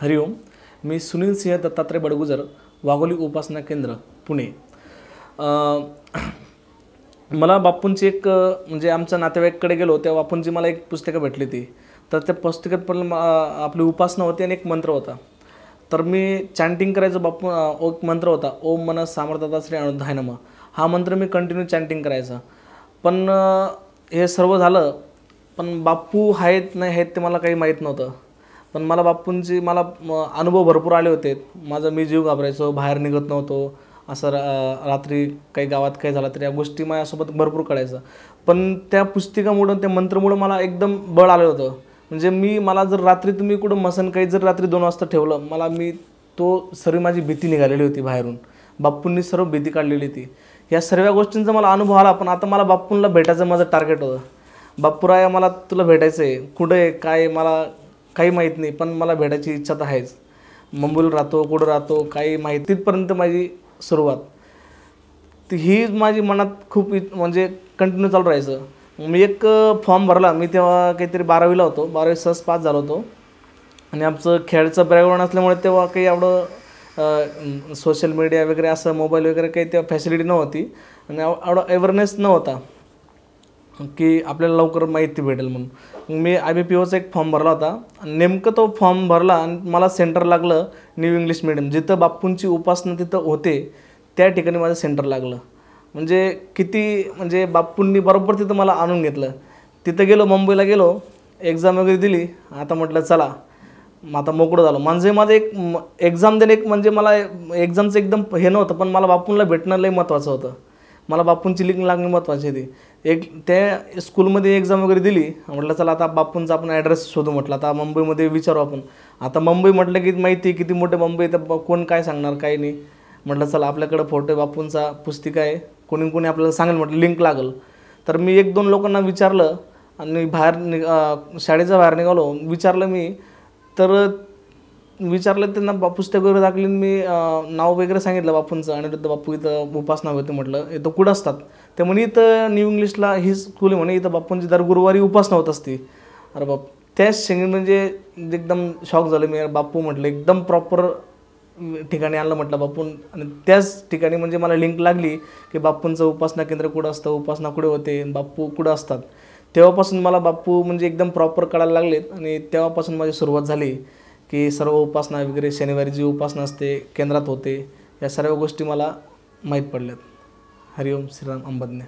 हरिओम. मी सुनील सिंह दत्तात्रय बडगुजर, वाघोली उपासना केंद्र, पुणे. मला बापूंची एक म्हणजे आमच्या नातेवाईकाकडे गेलो तेव्हा बापूंची मला एक पुस्तकं भेटली ती. तर त्या पुस्तकात पण आपली उपासना होती आणि एक मंत्र होता. तर मी चॅन्टिंग करायचो. एक मंत्र होता, ओम मन सामर्थ्यता श्री अनुधाय नमः. हा मंत्र मी कंटिन्यू चॅन्टिंग करायचा. पण हे सर्व झालं, पण बापू आहेत नाही आहेत ते मला काही माहीत नव्हतं. पण मला बापूंची अनुभव भरपूर आले होते. मी जीव घाबरायचो, बाहेर निघत नव्हतो. असं रात्री काही गावात काही झालं तर या गोष्टी माझ्यासोबत भरपूर कळायचं. पण त्या पुस्तिकामुळं, त्या मंत्रामुळं मला एकदम बळ आलं होतं. म्हणजे मला जर रात्री तुम्ही कुठं मसन काही जर रात्री 2 वाजता ठेवलं, सर्व माझी भीती निघालेली होती बाहेरून. बापूंनी सर्व भीती काढलेली होती. या सर्व गोष्टींचा मला अनुभव आला. पण आता मला बापूंना भेटायचं माझं टार्गेट होतं. बापूराया मला तुला भेटायचं आहे, कुठं आहे काय मला काही माहीत नाही, पण मला भेटायची इच्छा तर आहेच. मुंबईला राहतो, कुठं राहतो काही माहिती. तिथपर्यंत माझी सुरुवात ही माझी मनात खूप म्हणजे कंटिन्यू चालू राहायचं. मी एक फॉर्म भरला. मी तेव्हा काहीतरी 12वीला होतो, 12वी सहज पास झालो होतो. आणि आमचं खेळचं बॅकग्राऊंड असल्यामुळे तेव्हा काही एवढं सोशल मीडिया वगैरे असं मोबाईल वगैरे काही तेव्हा फॅसिलिटी नव्हती. आणि एवढा अवेअरनेस नव्हता की आपल्याला लवकर माहिती भेटेल म्हणून. मी IBPOचा एक फॉर्म भरला होता. नेमकं तो फॉर्म भरला आणि मला सेंटर लागलं न्यू इंग्लिश मीडियम, जिथं बापूंची उपासना तिथं होते त्या ठिकाणी माझं सेंटर लागलं. म्हणजे बापूंनी बरोबर तिथं मला आणून घेतलं. तिथं गेलो, मुंबईला गेलो, एक्झाम वगैरे दिली. आता म्हटलं चला, आता मोकळं झालं. माझं एक एक्झाम देणं म्हणजे मला एक्झामचं एकदम हे नव्हतं, पण मला बापूंना भेटणं लई महत्त्वाचं होतं. मला बापूंची लिंक लागणं महत्त्वाची होती. त्या स्कूलमध्ये एक्झाम वगैरे दिली. म्हटलं चला आता बापूंचा आपण ॲड्रेस शोधू. म्हटलं आता मुंबईमध्ये विचारू आपण. आता मुंबई म्हटलं की माहिती आहे किती मोठे मुंबई, तर कोण काय सांगणार काही नाही. म्हटलं चला आपल्याकडं फोटो आहे, बापूंचा पुस्तिका आहे, कोणी आपल्याला सांगेल, म्हटलं लिंक लागेल. तर मी 1-2 लोकांना विचारलं आणि शाळेच्या बाहेर निघालो. विचारलं त्यांना पुस्तक वगैरे दाखली. मी नाव वगैरे सांगितलं बापूंचं आणि बापू इथं उपासना होते. म्हटलं इथं कुठं असतात? ते म्हणे इथं न्यू इंग्लिशला ही स्कूल आहे म्हणे, इथं बापूंची दर गुरुवारी उपासना होत असते. अरे बाप, त्याच म्हणजे एकदम शॉक झालं मी. बापू म्हटलं एकदम प्रॉपर ठिकाणी आणलं म्हटलं बापून. आणि त्याच ठिकाणी म्हणजे मला लिंक लागली की बापूंचं उपासना केंद्र कुठं असतं, उपासना कुठे होते, बापू कुठं असतात. तेव्हापासून मला बापू म्हणजे एकदम प्रॉपर कळायला लागलेत. आणि तेव्हापासून माझी सुरुवात झाली की सर्व उपासना वगैरे शनिवारी जी उपासना असते केंद्रात होते, या सर्व गोष्टी मला माहीत पडल्यात. हरिओम श्रीराम अंबज्ञ.